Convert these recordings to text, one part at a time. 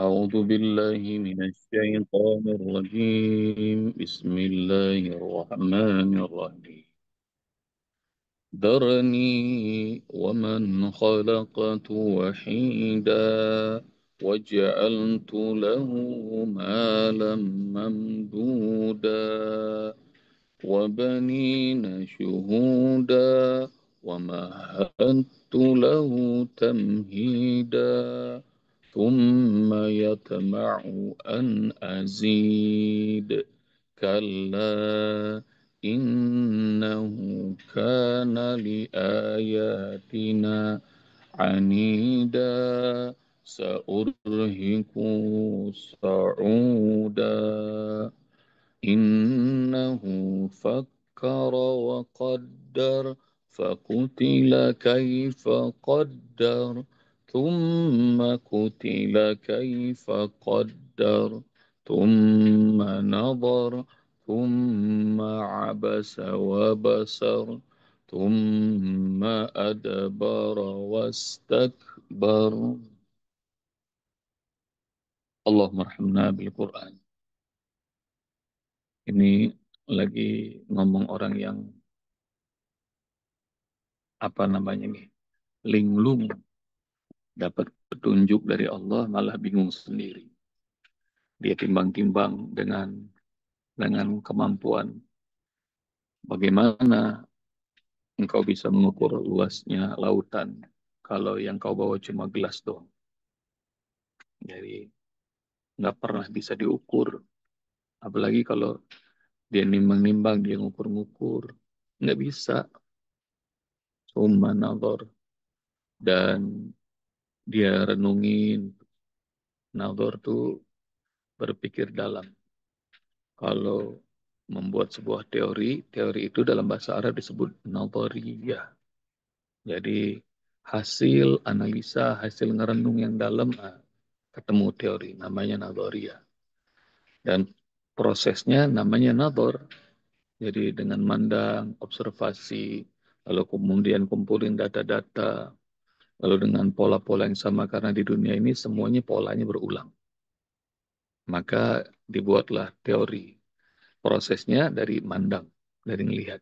أعوذ بالله من الشيطان الرجيم بسم الله الرحمن الرحيم ذرني ومن خلقت وحيدا وجعلت له مالا ممدودا وبنين شهودا ومهدت له تمهيدا ثم يطمع أن أزيد كلا إنه كان لآياتنا عنيدا سأرهقه صعودا إنه فكر وقدر فقتل كيف قدر ثم قتل كيف قدر ثم نظر ثم عبس وبسر ثم أدبر واستكبر اللهم ارحمنا بالقرآن. Ini lagi ngomong orang yang apa namanya nih, linglung, dapat petunjuk dari Allah malah bingung sendiri. Dia timbang-timbang dengan kemampuan. Bagaimana engkau bisa mengukur luasnya lautan kalau yang kau bawa cuma gelas doang. Jadi nggak pernah bisa diukur. Apalagi kalau dia nimbang-nimbang, dia ngukur-ngukur. Nggak bisa. Cuma nazar. Dan dia renungin. Nazar tuh berpikir dalam. Kalau membuat sebuah teori, teori itu dalam bahasa Arab disebut nazariyah. Jadi hasil analisa, hasil ngerenung yang dalam, ketemu teori, namanya nazariyah. Dan prosesnya namanya nazar. Jadi dengan mandang, observasi, lalu kemudian kumpulin data-data, lalu dengan pola-pola yang sama karena di dunia ini semuanya polanya berulang. Maka dibuatlah teori. Prosesnya dari mandang, dari melihat.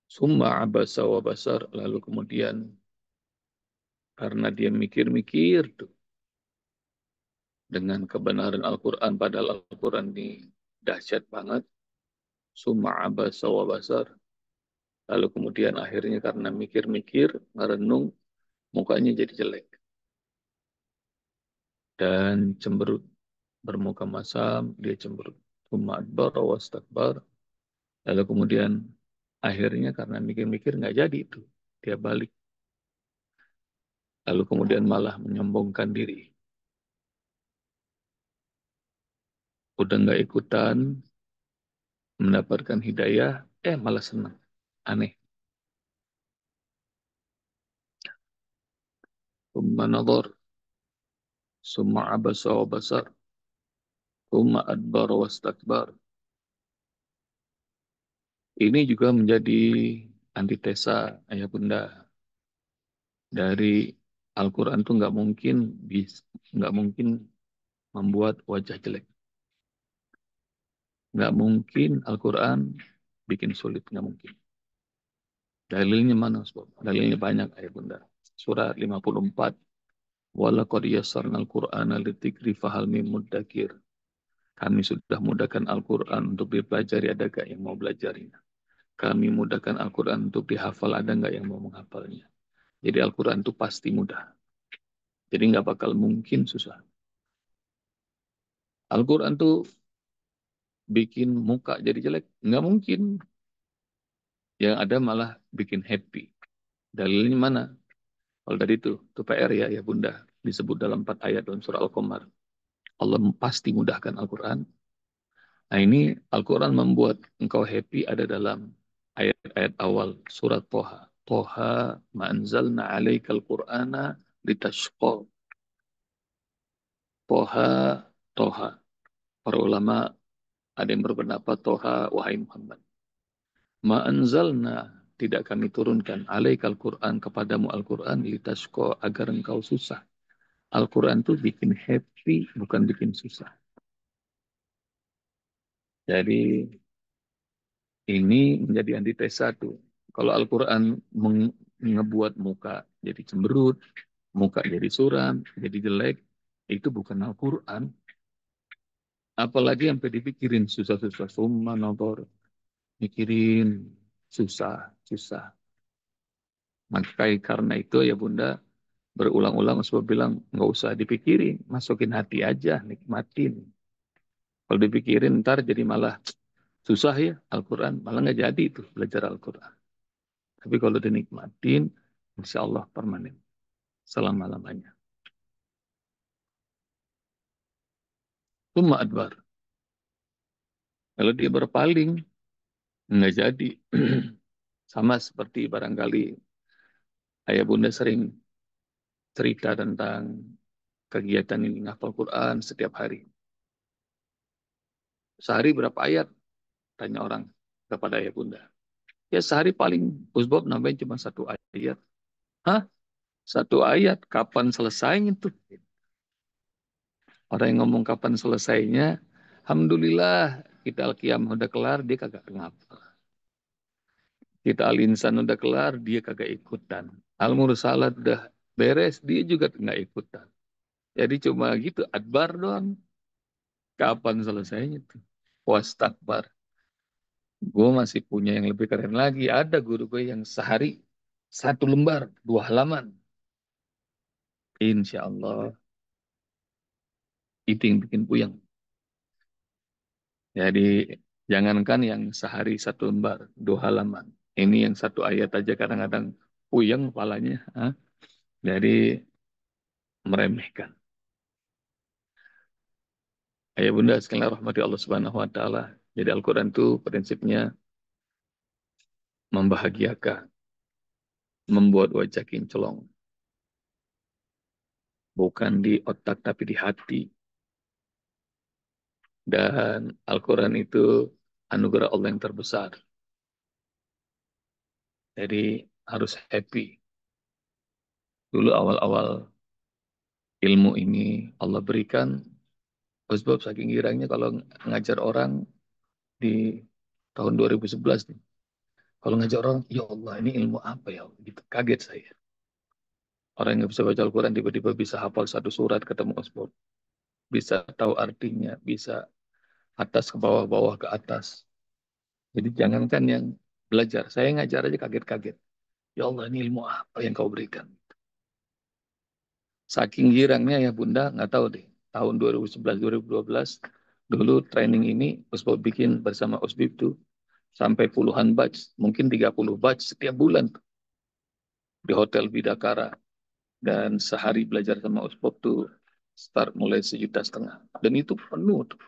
Summa abasa wa basar. Lalu kemudian karena dia mikir-mikir tuh dengan kebenaran Al-Quran. Padahal Al-Quran ini dahsyat banget. Summa abasa wa basar. Lalu kemudian akhirnya karena mikir-mikir, merenung, mukanya jadi jelek. Dan cemberut. Bermuka masam, dia cemberut. Summa adbar wa astakbar. Lalu kemudian akhirnya karena mikir-mikir nggak jadi itu. Dia balik. Lalu kemudian malah menyombongkan diri. Udah nggak ikutan mendapatkan hidayah, malah senang. Aneh. Summa nadhar, summa abasa wa basar, summa adbar wastakbar. Ini juga menjadi antitesa ayah bunda dari Al-Quran tuh nggak mungkin membuat wajah jelek. Nggak mungkin Al-Quran bikin sulit, nggak mungkin. Dalilnya mana, Sob? Dalilnya banyak ayah bunda. Surat 54. Walaqad yassarnal Qur'ana lidzikri fahal mim muddakir. Kami sudah mudahkan Al-Quran untuk dipelajari, ada gak yang mau belajarnya? Kami mudahkan Al-Quran untuk dihafal, ada nggak yang mau menghafalnya? Jadi Al-Quran itu pasti mudah. Jadi nggak bakal mungkin susah. Al-Quran tuh bikin muka jadi jelek, nggak mungkin. Yang ada malah bikin happy. Dalilnya mana? Kalau tadi itu PR ya bunda. Disebut dalam 4 ayat dalam surah Al-Qamar. Allah pasti mudahkan Al-Quran. Nah ini Al-Quran membuat engkau happy ada dalam ayat-ayat awal surat Toha. Toha ma'anzalna alaikal Qur'ana litashqa. Toha, Toha. Para ulama ada yang berpendapat Toha, wahai Muhammad. Ma'anzalna. tidak kami turunkan alaikal Quran kepadamu Al-Quran litashqa agar engkau susah. Al-Quran itu bikin happy, bukan bikin susah. Jadi ini menjadi antitesa tuh. Kalau Al-Quran ngebuat muka jadi cemberut, muka jadi suram, jadi jelek, itu bukan Al-Quran. Apalagi sampai dipikirin susah-susah, summa nontor, mikirin susah, susah. Maka karena itu ya Bunda, berulang-ulang sebab bilang, nggak usah dipikirin, masukin hati aja, nikmatin. Kalau dipikirin ntar jadi malah susah ya Al-Quran, malah nggak jadi itu belajar Al-Quran. Tapi kalau dinikmatin, insya Allah permanen selama-lamanya. Cuma adbar. Kalau dia berpaling, nggak jadi. Sama seperti barangkali ayah bunda sering cerita tentang kegiatan ini ngafal Quran setiap hari. Sehari berapa ayat? Tanya orang kepada ayah bunda. Ya sehari paling Usbab nambahin cuma satu ayat. Hah? Satu ayat? Kapan selesainya tuh? Orang yang ngomong kapan selesainya, Alhamdulillah kita Al-Qiyamah udah kelar, dia kagak ngapal. Kita Al-Insan udah kelar, dia kagak ikutan. Al-Mursalat udah beres, dia juga nggak ikutan. Jadi cuma gitu, adbar doang. Kapan selesainya tuh? Wastakbar. Gue masih punya yang lebih keren lagi. Ada guru gue yang sehari satu lembar, dua halaman. Insya Allah, itu yang bikin puyeng. Jadi jangankan yang sehari satu lembar, dua halaman. Ini yang satu ayat aja kadang-kadang puyeng kepalanya. Ah. Jadi meremehkan. Ayah bunda sekalian rahmati Allah Subhanahu wa taala. Jadi Al-Qur'an itu prinsipnya membahagiakan, membuat wajah kinclong, bukan di otak tapi di hati. Dan Al-Qur'an itu anugerah Allah yang terbesar. Jadi harus happy. Dulu awal-awal ilmu ini Allah berikan, sebab saking girangnya kalau ngajar orang di tahun 2011 nih. Kalau ngajar orang, ya Allah ini ilmu apa ya? Gitu, kaget saya. Orang yang nggak bisa baca Al-Quran tiba-tiba bisa hafal satu surat ketemu Usbab. Bisa tahu artinya, bisa atas ke bawah, bawah ke atas. Jadi jangankan yang belajar, saya ngajar aja kaget-kaget. Ya Allah ini ilmu apa yang kau berikan? Saking girangnya ya Bunda, nggak tahu deh. Tahun 2011-2012, dulu training ini Usbab bikin bersama Usbib tuh sampai puluhan batch, mungkin 30 batch setiap bulan tuh, di Hotel Bidakara. Dan sehari belajar sama Usbab tuh start mulai 1,5 juta. Dan itu penuh tuh.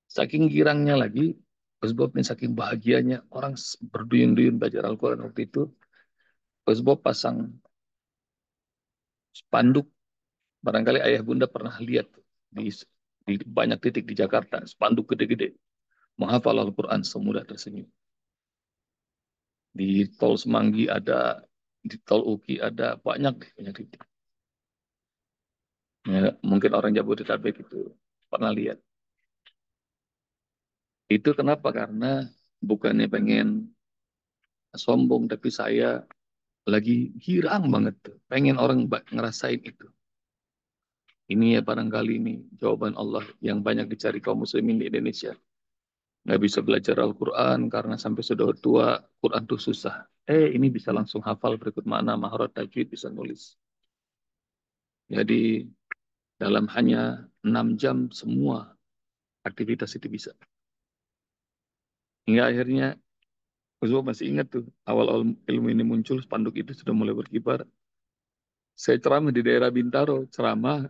Saking girangnya lagi, Usbab ini saking bahagianya, orang berduyun-duyun belajar Al-Quran waktu itu. Usbab pasang spanduk, barangkali ayah bunda pernah lihat tuh, di banyak titik di Jakarta, spanduk gede-gede. Menghafal Al-Quran semudah tersenyum. Di Tol Semanggi ada, di Tol Uki ada, banyak deh, banyak titik. Ya, mungkin orang Jabodetabek itu pernah lihat. Itu kenapa? Karena bukannya pengen sombong, tapi saya lagi girang banget tuh. Pengen orang ngerasain itu. Ini ya barangkali ini jawaban Allah yang banyak dicari kaum muslimin di Indonesia. Nggak bisa belajar Al-Quran karena sampai sudah tua, Quran tuh susah. Ini bisa langsung hafal berikut makna, maharat tajwid, bisa nulis. Jadi dalam hanya 6 jam semua aktivitas itu bisa. Hingga akhirnya, Gue masih ingat tuh, awal-awal ilmu ini muncul, spanduk itu sudah mulai berkibar. Saya ceramah di daerah Bintaro, ceramah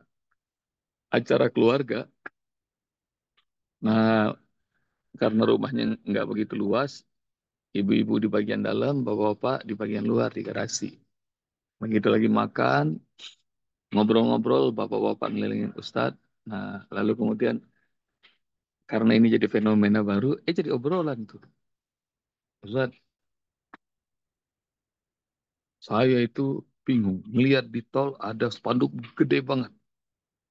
acara keluarga. Nah, karena rumahnya nggak begitu luas, ibu-ibu di bagian dalam, bapak-bapak di bagian luar, di garasi. Begitu lagi makan, ngobrol-ngobrol, bapak-bapak ngelilingin Ustadz. Nah, lalu kemudian, karena ini jadi fenomena baru, jadi obrolan tuh. Ustadz, Saya itu bingung. Melihat di tol ada spanduk gede banget.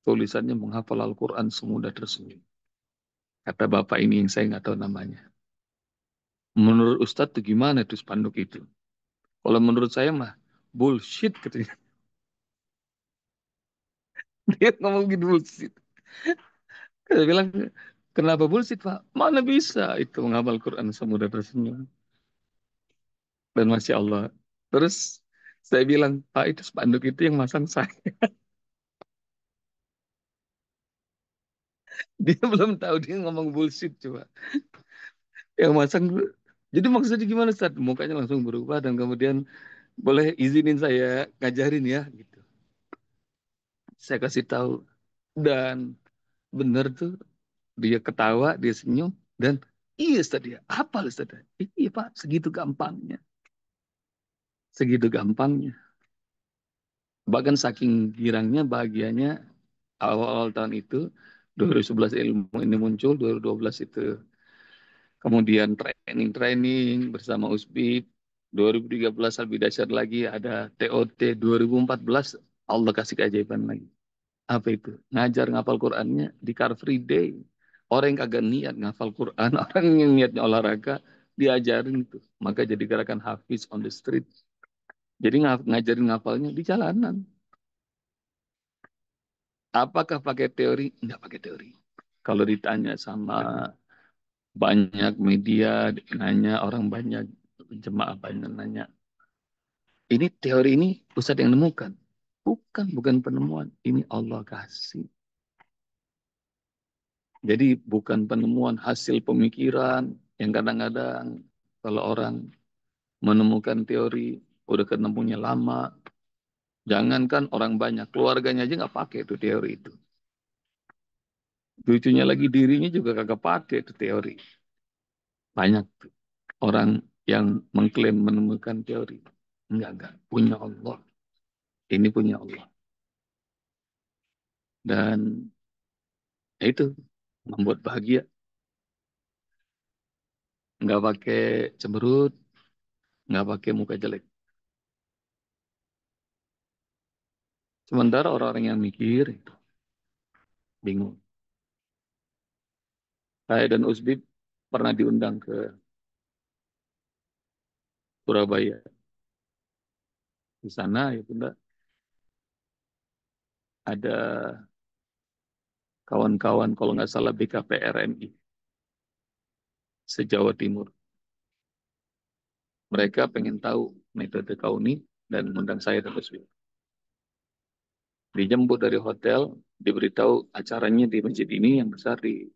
Tulisannya menghafal Al-Quran semudah tersenyum. Kata bapak ini yang saya nggak tahu namanya. Menurut Ustadz tuh gimana tuh spanduk itu? Kalau menurut saya mah bullshit katanya. Dia ngomong gitu bullshit. Saya bilang, kenapa bullshit Pak? Mana bisa itu menghafal Quran semudah tersenyum. Dan Masya Allah. Terus saya bilang, Pak itu spanduk itu yang masang saya. Dia belum tahu dia ngomong bullshit coba. Yang masang, jadi maksudnya gimana Ustaz? Mukanya langsung berubah dan kemudian boleh izinin saya ngajarin ya gitu. Saya kasih tahu dan bener tuh dia ketawa, dia senyum dan iya Ustaz dia. Apa Ustaz? Iya Pak, segitu gampangnya. Segitu gampangnya. Bahkan saking girangnya, bahagianya awal-awal tahun itu 2011 ilmu ini muncul, 2012 itu kemudian training-training bersama USBIK, 2013 lebih dahsyat lagi ada TOT, 2014 Allah kasih keajaiban lagi. Apa itu? Ngajar ngapal Qur'annya di Car Free Day. Orang yang kagak niat ngafal Quran, orang yang niatnya olahraga, diajarin itu. Maka jadi gerakan Hafiz on the street. Jadi ngajarin ngafalnya di jalanan. Apakah pakai teori? Enggak pakai teori. Kalau ditanya sama banyak media, nanya orang banyak, jemaah banyak nanya, ini teori ini Ustadz yang nemukan. Bukan penemuan. Ini Allah kasih. Jadi bukan penemuan hasil pemikiran yang kadang-kadang kalau orang menemukan teori udah ketemunya lama. Jangankan orang banyak, keluarganya aja nggak pakai itu teori itu. Lucunya lagi dirinya juga kagak pakai itu teori. Banyak tuh orang yang mengklaim menemukan teori. Enggak. Punya Allah. Ini punya Allah. Dan ya itu membuat bahagia. Nggak pakai cemberut, nggak pakai muka jelek. Sementara orang-orang yang mikir itu bingung. Saya dan Usbib pernah diundang ke Surabaya. Di sana ya Bunda, ada kawan-kawan kalau nggak salah BKPRMI se-Jawa Timur. Mereka pengen tahu metode Kauni dan mengundang saya dan Usbib. Dijemput dari hotel, diberitahu acaranya di masjid ini yang besar di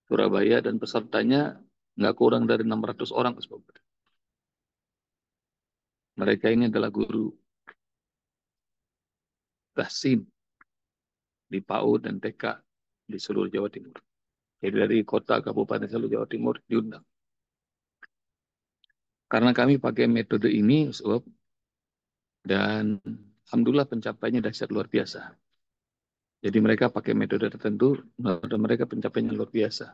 Surabaya dan pesertanya nggak kurang dari 600 orang. Mereka ini adalah guru tahsin di PAUD dan TK di seluruh Jawa Timur. Jadi dari kota kabupaten seluruh Jawa Timur diundang. Karena kami pakai metode ini, sebab dan alhamdulillah pencapaiannya dahsyat luar biasa. Jadi mereka pakai metode tertentu, dan mereka pencapaiannya luar biasa.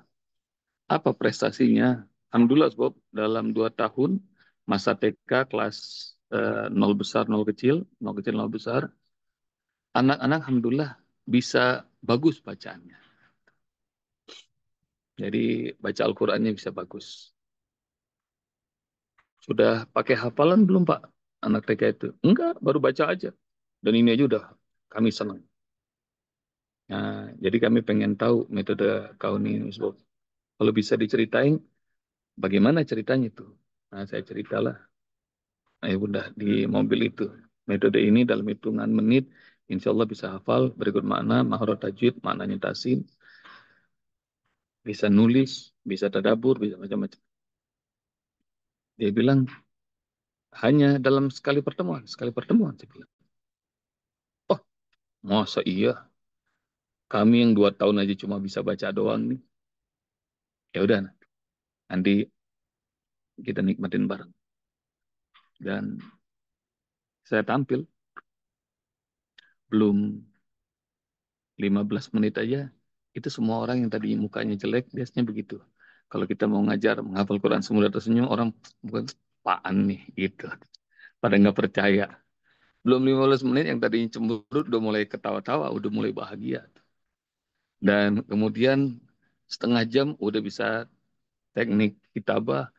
Apa prestasinya? Alhamdulillah sebab dalam 2 tahun masa TK kelas 0 besar, 0 kecil, 0 kecil, 0 besar, anak-anak alhamdulillah bisa bagus bacaannya. Jadi baca Al-Qur'annya bisa bagus. Sudah pakai hafalan belum Pak? Anak TK itu. Enggak, baru baca aja. Dan ini aja udah kami senang. Nah, jadi kami pengen tahu metode Kauni ini. Kalau bisa diceritain, bagaimana ceritanya itu? Nah, saya ceritalah. Nah, ya udah di mobil itu. Metode ini dalam hitungan menit, insya Allah bisa hafal, berikut makna, maharot tajwid, maknanya tasim, bisa nulis, bisa tadabur, bisa macam-macam. Dia bilang, hanya dalam sekali pertemuan. Sekali pertemuan, saya bilang. Oh, masa iya? Kami yang 2 tahun aja cuma bisa baca doang nih. Ya udah, nanti kita nikmatin bareng. Dan saya tampil, belum 15 menit aja, itu semua orang yang tadi mukanya jelek, biasanya begitu. Kalau kita mau ngajar, menghafal Quran semula tersenyum, orang bukan apaan nih, gitu. pada nggak percaya. Belum 15 menit yang tadinya cemberut udah mulai ketawa-tawa, udah mulai bahagia. Dan kemudian setengah jam udah bisa teknik kitabah,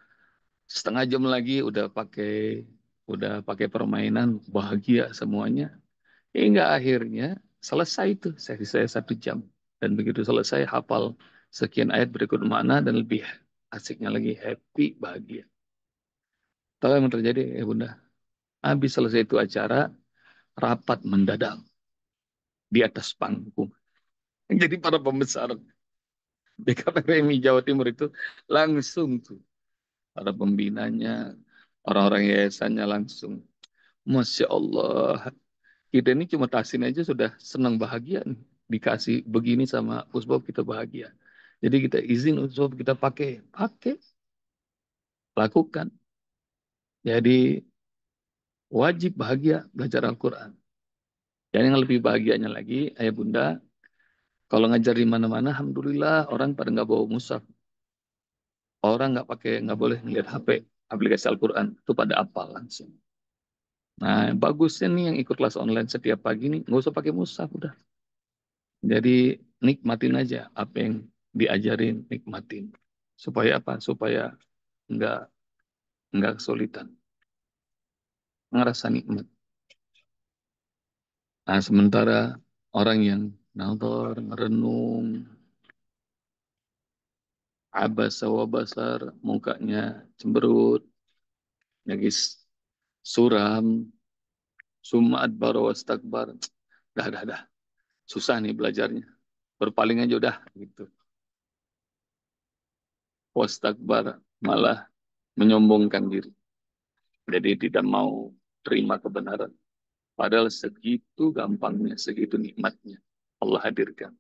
setengah jam lagi udah pakai permainan, bahagia semuanya. Hingga akhirnya selesai itu sesi saya 1 jam. Dan begitu selesai hafal sekian ayat berikut mana dan lebih asiknya lagi happy, bahagia. Tahu yang terjadi ya Bunda? Habis selesai itu acara, rapat mendadak di atas panggung. Jadi para pembesar BKPMI Jawa Timur itu langsung tuh. Para pembinanya, orang-orang yayasannya langsung. Masya Allah, kita ini cuma tasin aja sudah senang bahagia nih. Dikasih begini sama Usbab kita bahagia. Jadi kita izin Usbab kita pakai, lakukan. Jadi wajib bahagia belajar Al-Quran. Dan yang lebih bahagianya lagi, ayah bunda, kalau ngajar di mana-mana, alhamdulillah orang pada nggak bawa mushaf, orang nggak boleh ngeliat HP, aplikasi Al-Quran itu pada apal langsung. Nah, bagusnya nih yang ikut kelas online setiap pagi nih, nggak usah pakai mushaf udah. Jadi nikmatin aja apa yang diajarin, nikmatin. Supaya apa? Supaya nggak nggak kesulitan, ngerasa nikmat. Nah, sementara orang yang nador, merenung, abasa wa basar, mukanya cemberut, lagi suram, sumat baru wastakbar. Dah. Susah nih belajarnya. Berpaling aja udah gitu. Wastakbar malah menyombongkan diri. Jadi tidak mau terima kebenaran. Padahal segitu gampangnya, segitu nikmatnya Allah hadirkan.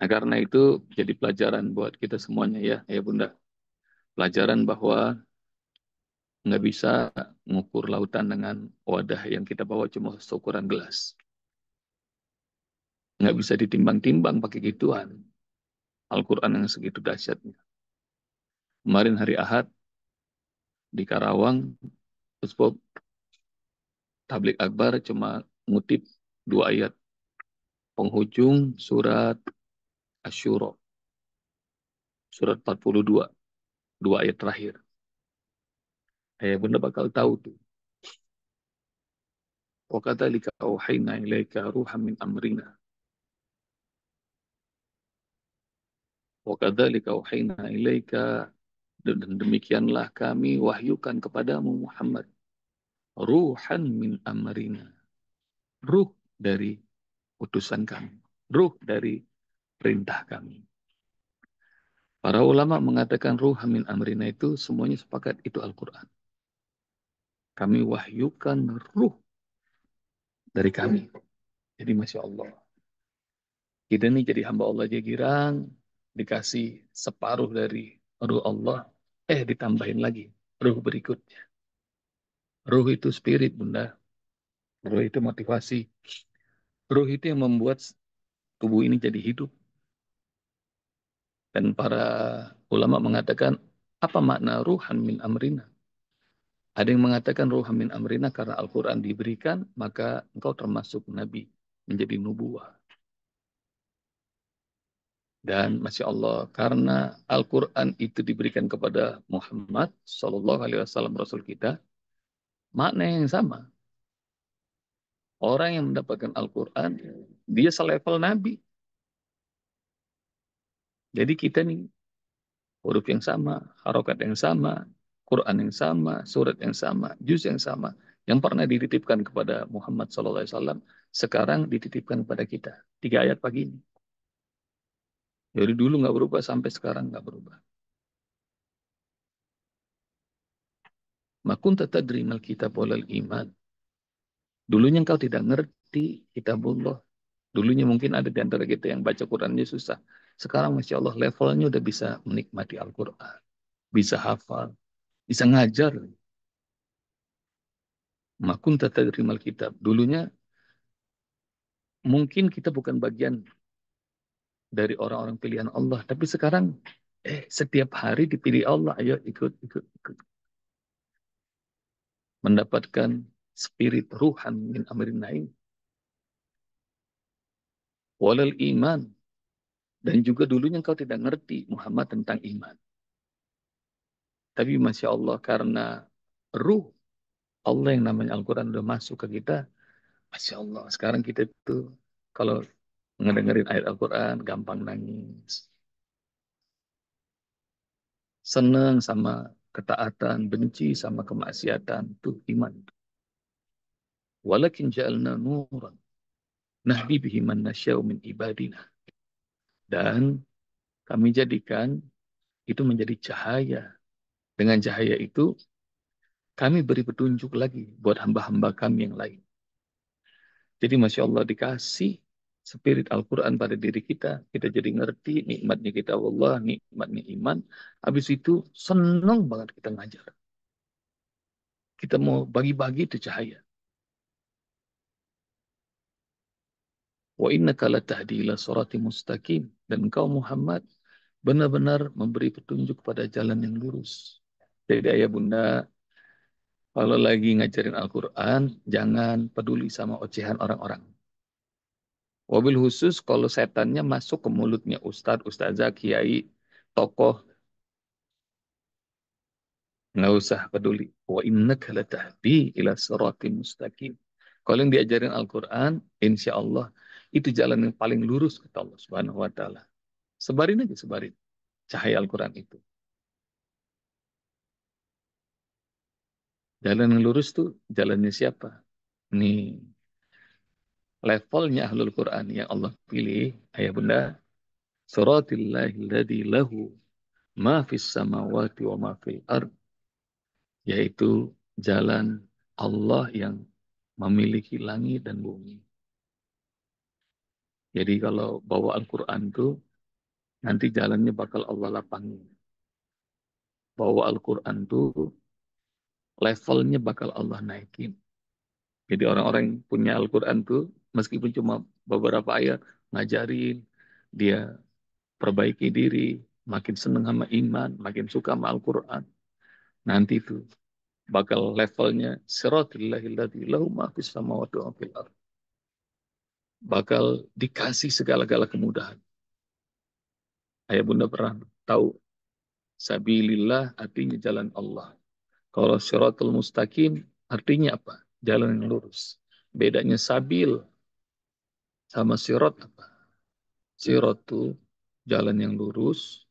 Nah karena itu jadi pelajaran buat kita semuanya ya Bunda. Pelajaran bahwa nggak bisa mengukur lautan dengan wadah yang kita bawa cuma seukuran gelas. Nggak bisa ditimbang-timbang pakai gituan. Al-Quran yang segitu dahsyatnya. Kemarin hari Ahad di Karawang, terus tablik akbar cuma ngutip 2 ayat. Penghujung surat Asyura, surat 42, 2 ayat terakhir. Bunda bakal tahu tuh. Wa kadzalika auhayna ilaika ruham min amrina. Wa kadzalika auhayna ilaika, dan demikianlah kami wahyukan kepadamu Muhammad. Ruhan min amrina. Ruh dari utusan kami. Ruh dari perintah kami. Para ulama mengatakan ruh min amrina itu semuanya sepakat itu Al-Quran. Kami wahyukan ruh dari kami. Jadi Masya Allah. Kita nih jadi hamba Allah aja girang. Dikasih separuh dari ruh Allah. Ditambahin lagi ruh berikutnya. Ruh itu spirit bunda. Ruh itu motivasi. Ruh itu yang membuat tubuh ini jadi hidup. Dan para ulama mengatakan, apa makna ruhan min amrina? Ada yang mengatakan ruhan min amrina karena Al-Quran diberikan, maka engkau termasuk Nabi, menjadi nubuah. Dan Masya Allah, karena Al-Quran itu diberikan kepada Muhammad Sallallahu Alaihi Wasallam Rasul kita, makna yang sama. Orang yang mendapatkan Al-Quran, dia selevel Nabi. Jadi kita nih, huruf yang sama, harokat yang sama, Quran yang sama, surat yang sama, juz yang sama, yang pernah dititipkan kepada Muhammad Sallallahu Alaihi Wasallam, sekarang dititipkan kepada kita. 3 ayat pagi ini. Dari dulu nggak berubah sampai sekarang nggak berubah. Makunta tadri mal kitab walal iman. Dulunya engkau tidak ngerti kitabullah. Dulunya mungkin ada di antara kita yang baca Qurannya susah. Sekarang Masya Allah levelnya udah bisa menikmati Al-Quran. Bisa hafal. Bisa ngajar. Makun tata terimal kitab. Dulunya mungkin kita bukan bagian dari orang-orang pilihan Allah. Tapi sekarang setiap hari dipilih Allah. Ayo ikut. mendapatkan spirit ruhan min amrin naim, walal iman, dan juga dulunya engkau tidak ngerti Muhammad tentang iman. Tapi Masya Allah, karena ruh Allah yang namanya Al-Quran udah masuk ke kita, Masya Allah, sekarang kita itu kalau ngedengerin ayat Al-Quran, gampang nangis. Senang sama ketaatan, benci sama kemaksiatan, itu iman. Walakin ja'alna nuran, nahdi bihi man nasya'u min ibadina. Dan kami jadikan itu menjadi cahaya. Dengan cahaya itu, kami beri petunjuk lagi buat hamba-hamba kami yang lain. Jadi Masya Allah dikasih spirit Al-Quran pada diri kita. Kita jadi ngerti nikmatnya kita Allah, nikmatnya iman. Habis itu senang banget kita ngajar. Kita mau bagi-bagi itu cahaya. Wa innaka latahdi ila sirati mustaqim. Dan engkau Muhammad benar-benar memberi petunjuk pada jalan yang lurus. Jadi ayah bunda, kalau lagi ngajarin Al-Quran, jangan peduli sama ocehan orang-orang. Wabil khusus kalau setannya masuk ke mulutnya ustadz, ustazah, kiai, tokoh, nggak usah peduli. Wa innaka latahdi ila siratim mustaqim. Kalau yang diajarin Al-Quran, insya Allah itu jalan yang paling lurus kata Allah Subhanahu Wa Taala. Sebarin aja, sebarin cahaya Al-Quran itu. Jalan yang lurus tuh jalannya siapa? Nih levelnya Ahlul Quran yang Allah pilih, ayah bunda. Suratillah lahu ma fis samawati wa ma fil ard, yaitu jalan Allah yang memiliki langit dan bumi. Jadi kalau bawa Al-Quran tuh nanti jalannya bakal Allah lapangi. Bawa Al-Quran tuh levelnya bakal Allah naikin. Jadi orang-orang yang punya Al-Quran tuh meskipun cuma beberapa ayat ngajarin, dia perbaiki diri, makin seneng sama iman, makin suka sama Al-Quran. Nanti itu bakal levelnya siratilladzi lahu ma fis samawati wa fil ard. Bakal dikasih segala-gala kemudahan. Ayah bunda pernah tahu sabilillah artinya jalan Allah. Kalau siratul mustaqim artinya apa? Jalan yang lurus. Bedanya sabil sama sirat apa? Sirat itu jalan yang lurus,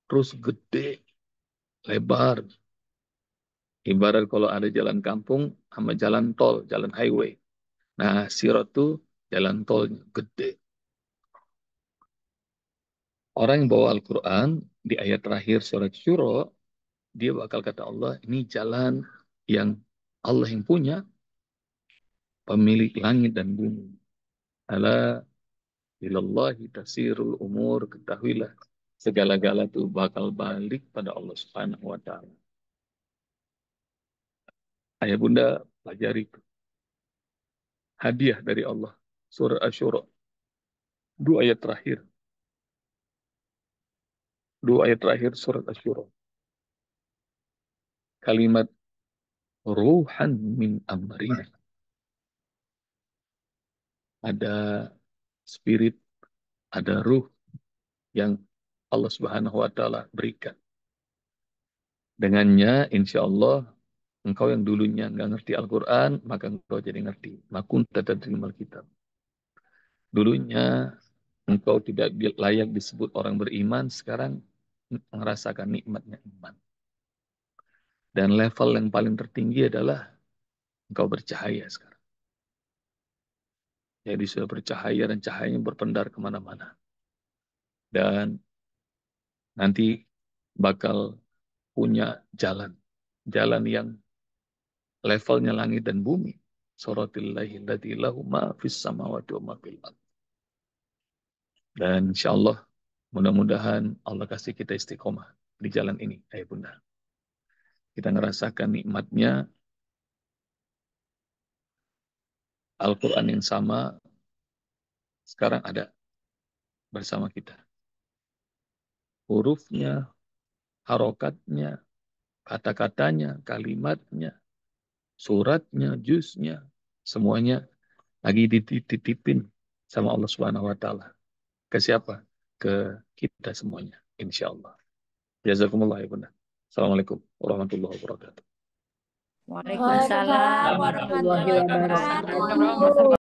terus gede, lebar. Ibarat kalau ada jalan kampung sama jalan tol, jalan highway. Nah, sirat itu jalan tolnya gede. Orang yang bawa Al-Quran di ayat terakhir surat Syuro, dia bakal kata Allah, ini jalan yang Allah yang punya, pemilik langit dan bumi. Ala ilallahi tasirul umur, ketahuilah segala-gala itu bakal balik pada Allah Subhanahu wa taala. Ayah bunda pelajari itu. Hadiah dari Allah. Surah Asy-Syura. Dua ayat terakhir. Dua ayat terakhir surat Asy-Syura. Kalimat ruhan min amrina. Ada spirit, ada ruh yang Allah Subhanahu wa taala berikan. Dengannya insya Allah engkau yang dulunya nggak ngerti Al-Quran, maka engkau jadi ngerti. Makunta tadrimal kitab. Dulunya engkau tidak layak disebut orang beriman, sekarang merasakan nikmatnya iman. Dan level yang paling tertinggi adalah engkau bercahaya sekarang. Jadi sudah bercahaya dan cahayanya berpendar kemana-mana. Dan nanti bakal punya jalan. Jalan yang levelnya langit dan bumi. Suratillahi alladzi lahu ma fis samawati wa ma fil ard. Dan insya Allah mudah-mudahan Allah kasih kita istiqomah di jalan ini, ayah bunda. Kita ngerasakan nikmatnya Al-Quran yang sama sekarang ada bersama kita. Hurufnya, harokatnya, kata-katanya, kalimatnya, suratnya, jusnya, semuanya lagi dititipin sama Allah Subhanahu wa taala. Ke siapa? Ke kita semuanya, insya Allah. Jazakumullah ya Bunda. Assalamualaikum warahmatullahi wabarakatuh. Waalaikumsalam Waalaikumsalam warahmatullahi warahmatullahi wabarakatuh. wabarakatuh.